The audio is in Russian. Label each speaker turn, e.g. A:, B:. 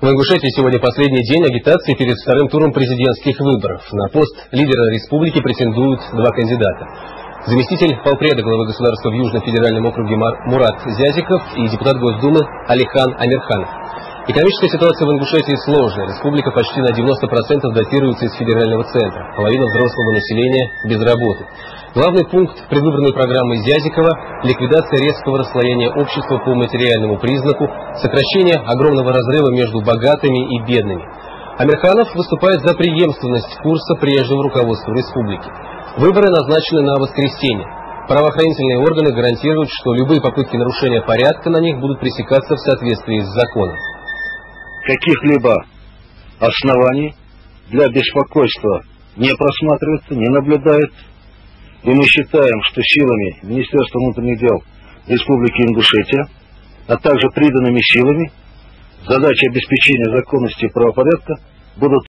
A: В Ингушетии сегодня последний день агитации перед вторым туром президентских выборов. На пост лидера республики претендуют два кандидата. Заместитель полпреда главы государства в Южном федеральном округе Мурат Зязиков и депутат Госдумы Алихан Амирханов. Экономическая ситуация в Ингушетии сложная. Республика почти на 90% датируется из федерального центра. Половина взрослого населения без работы. Главный пункт предвыборной программы Зязикова – ликвидация резкого расслоения общества по материальному признаку, сокращение огромного разрыва между богатыми и бедными. Амирханов выступает за преемственность курса прежнего руководства республики. Выборы назначены на воскресенье. Правоохранительные органы гарантируют, что любые попытки нарушения порядка на них будут пресекаться в соответствии с законом.
B: Каких-либо оснований для беспокойства не просматривается, не наблюдается. И мы считаем, что силами Министерства внутренних дел Республики Ингушетия, а также приданными силами, задачи обеспечения законности и правопорядка будут